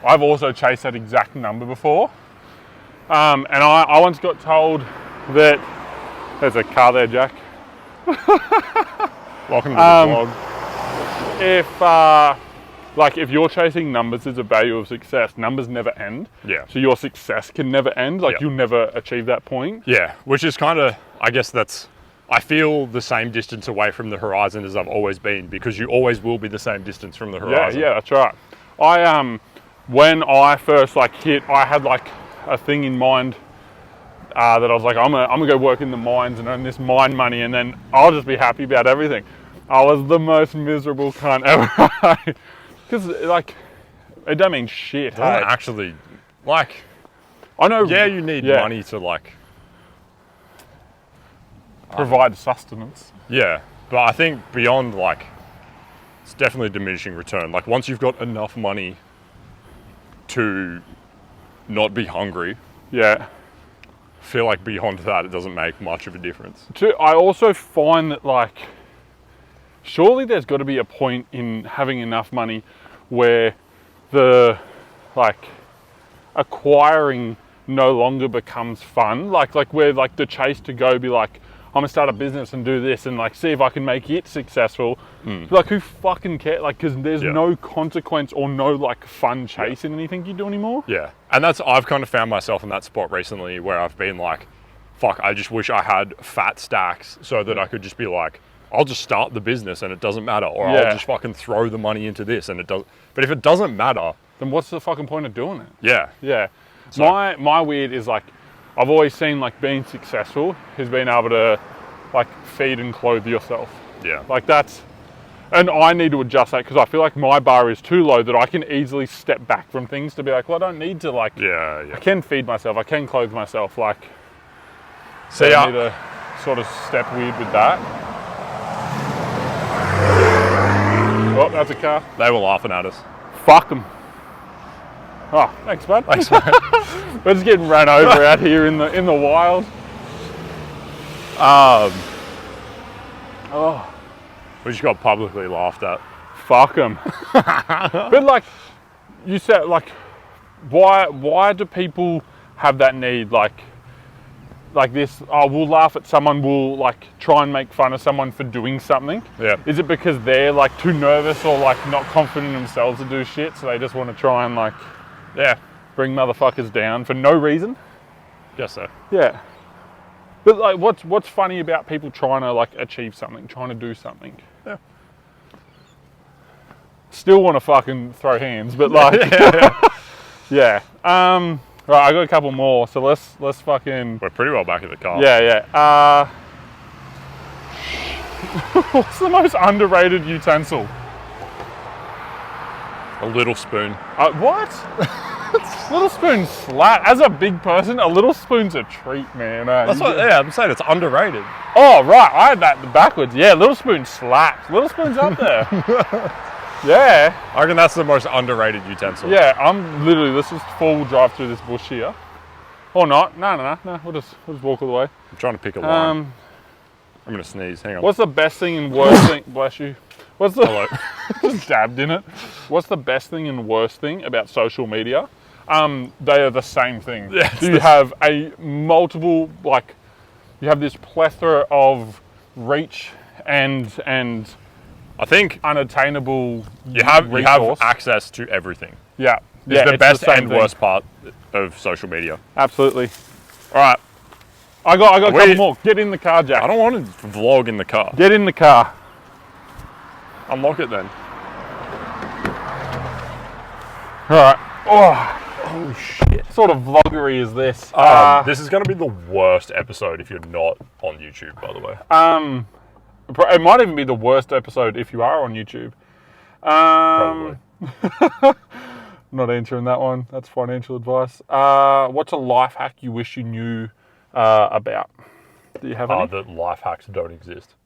I've also chased that exact number before. And I once got told that there's a car there, Jack. Welcome to the vlog. If you're chasing numbers as a value of success, numbers never end. Yeah. So your success can never end. You'll never achieve that point. Yeah, which is kind of, I guess I feel the same distance away from the horizon as I've always been, because you always will be the same distance from the horizon. Yeah, that's right. When I first hit, I had like a thing in mind that I was like, I'm gonna go work in the mines and earn this mine money, and then I'll just be happy about everything. I was the most miserable cunt ever. Because it don't mean shit. It doesn't actually, I know. Yeah, you need money to provide sustenance. Yeah, but I think beyond it's definitely diminishing return. Like once you've got enough money to not be hungry. Yeah. I feel like beyond that, it doesn't make much of a difference. I also find that surely there's got to be a point in having enough money where the acquiring no longer becomes fun. Where the chase to go be I'm gonna start a business and do this and see if I can make it successful. Who fucking cares? Because there's no consequence or no fun chase in anything you do anymore. Yeah, and I've kind of found myself in that spot recently where I've been fuck, I just wish I had fat stacks so that I could just be I'll just start the business and it doesn't matter, or I'll just fucking throw the money into this and it does. But if it doesn't matter, then what's the fucking point of doing it? Yeah. Yeah. So, my weird is I've always seen being successful is being able to feed and clothe yourself. Yeah. That's, and I need to adjust that because I feel like my bar is too low that I can easily step back from things to be well, I don't need to I can feed myself, I can clothe myself. So I need to sort of step weird with that. Oh, that's a car. They were laughing at us. Fuck them. Oh, thanks, bud. Thanks, mate. We're just getting run over out here in the wild. We just got publicly laughed at. Fuck them. But like you said, like why do people have that need? Like this, oh, we'll laugh at someone, we'll like try and make fun of someone for doing something. Yeah. Is it because they're like too nervous or like not confident in themselves to do shit, so they just want to try and like, Yeah. bring motherfuckers down for no reason? Guess so. Yeah. But like, what's funny about people trying to like achieve something, trying to do something? Yeah. Still want to fucking throw hands, but like, yeah. Right, I got a couple more, so let's fucking. We're pretty well back in the car. Yeah. What's the most underrated utensil? A little spoon. What? Little spoon slap. As a big person, a little spoon's a treat, man. That's what. Yeah, I'm saying it's underrated. Oh, right. I had that backwards. Yeah, little spoon slaps. Little spoon's up there. Yeah. I reckon that's the most underrated utensil. Yeah, I'm literally, let's just four-wheel drive through this bush here. Or not. No. We'll just walk all the way. I'm trying to pick a line. I'm going to sneeze. Hang on. What's the best thing and worst thing? Bless you. What's the... Hello. Just dabbed in it. What's the best thing and worst thing about social media? They are the same thing. Yeah, You have a multiple, like, you have this plethora of reach and I think unattainable you have resource. access to everything. Yeah. It's the best same and thing. worst part of social media. Absolutely. All right. I got a couple more. Get in the car, Jack. I don't want to vlog in the car. Get in the car. Unlock it then. All right. Oh shit. What sort of vloggery is this? This is going to be the worst episode if you're not on YouTube, by the way. It might even be the worst episode if you are on YouTube. Probably. Not answering that one. That's financial advice. What's a life hack you wish you knew about? Do you have any? That life hacks don't exist.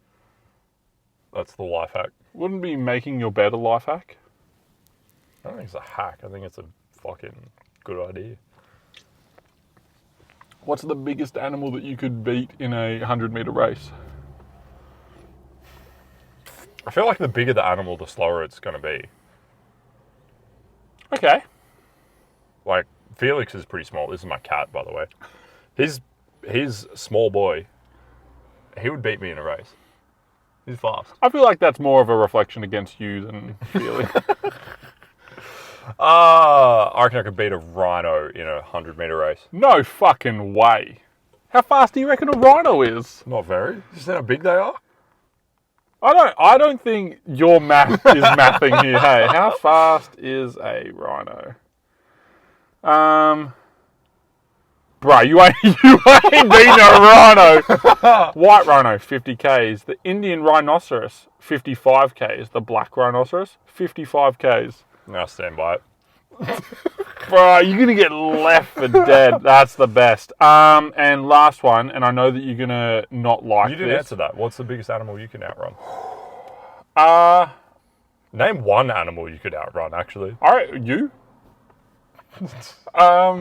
That's the life hack. Wouldn't be making your bed a life hack? I don't think it's a hack. I think it's a fucking good idea. What's the biggest animal that you could beat in a 100-meter race? I feel like the bigger the animal, the slower it's going to be. Okay. Like, Felix is pretty small. This is my cat, by the way. He's a small boy. He would beat me in a race. He's fast. I feel like that's more of a reflection against you than feeling. I reckon I could beat a rhino in a 100-meter race. No fucking way. How fast do you reckon a rhino is? Not very. You see how big they are? I don't think your math is mathing here. Hey, how fast is a rhino? Bro, you ain't beating a rhino. White rhino, 50 Ks. The Indian rhinoceros, 55 Ks. The black rhinoceros, 55 Ks. No, stand by it. Bro, you're going to get left for dead. That's the best. And last one, and I know that you're going to not like this. You didn't answer that. What's the biggest animal you can outrun? Name one animal you could outrun, actually. All right, you? I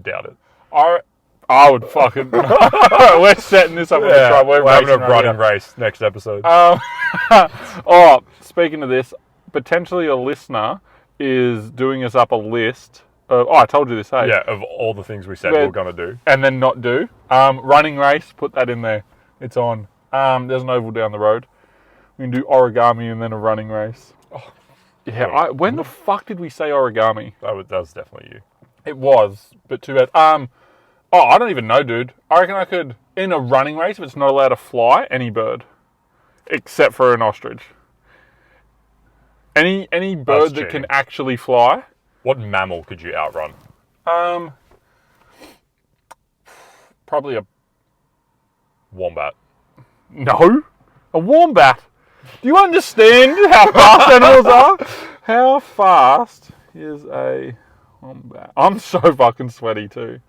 doubt it. I would fucking... We're setting this up. Yeah, We're having a racing running right race next episode. Oh, speaking of this, potentially a listener is doing us up a list of... Oh, I told you this, hey? Yeah, of all the things we said we were going to do. And then not do. Running race, put that in there. It's on. There's an oval down the road. We can do origami and then a running race. Oh, yeah, when the fuck did we say origami? That was definitely you. It was, but too bad. I don't even know, dude. I reckon I could, in a running race, if it's not allowed to fly, any bird. Except for an ostrich. Any bird that can actually fly. What mammal could you outrun? Probably a... Wombat. No. A wombat. Do you understand how fast animals are? How fast is a wombat? I'm so fucking sweaty too.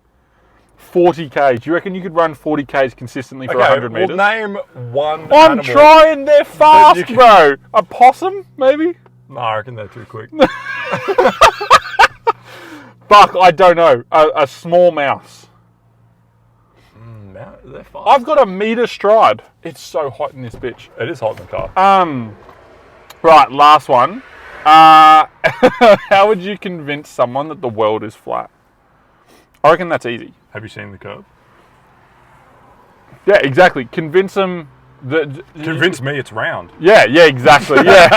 40 Ks. Do you reckon you could run 40 Ks consistently for 100 metres? Well, name one I'm animal. trying. They're fast, bro. A possum, maybe? No, I reckon they're too quick. Fuck, I don't know. A small mouse. they're fast. I've got a meter stride. It's so hot in this bitch. It is hot in the car. Right, last one. How would you convince someone that the world is flat? I reckon that's easy. Have you seen the curve? Yeah, exactly. Convince them that... Convince me it's round. Yeah, exactly. Yeah.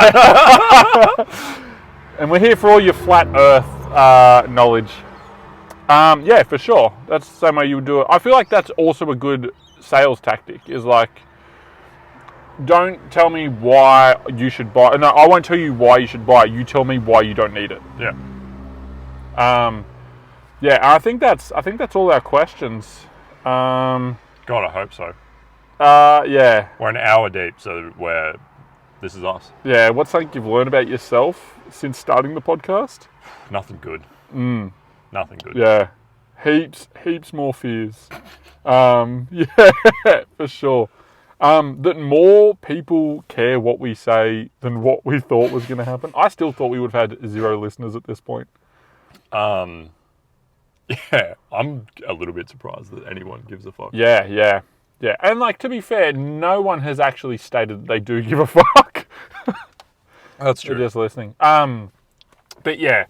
And we're here for all your flat earth knowledge. Yeah, for sure. That's the same way you would do it. I feel like that's also a good sales tactic, is like, don't tell me why you should buy. No, I won't tell you why you should buy. You tell me why you don't need it. Yeah. Yeah, I think that's all our questions. God, I hope so. Yeah. We're an hour deep, so this is us. Yeah, what's something you've learned about yourself since starting the podcast? Nothing good. Nothing good. Yeah. Heaps more fears. Yeah, for sure. That more people care what we say than what we thought was going to happen. I still thought we would have had 0 listeners at this point. Yeah, I'm a little bit surprised that anyone gives a fuck. Yeah. And like, to be fair, no one has actually stated that they do give a fuck. That's They're true. just listening. But yeah,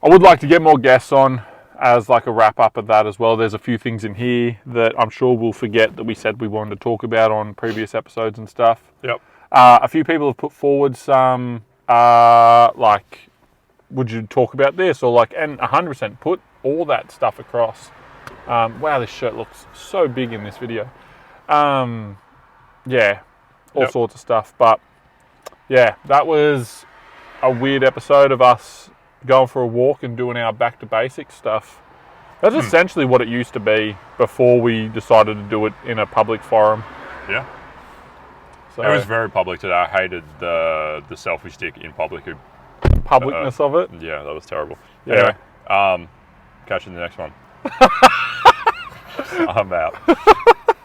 I would like to get more guests on as like a wrap up of that as well. There's a few things in here that I'm sure we'll forget that we said we wanted to talk about on previous episodes and stuff. Yep. A few people have put forward some, like, would you talk about this? Or like, and 100% put all that stuff across. Wow, this shirt looks so big in this video. Yeah, all sorts of stuff. But yeah, that was a weird episode of us going for a walk and doing our back to basics stuff. That's essentially what it used to be before we decided to do it in a public forum. Yeah. So, It was very public today. I hated the selfie stick in public. publicness of it. Yeah, that was terrible. Yeah. Anyway, catch you in the next one. I'm out.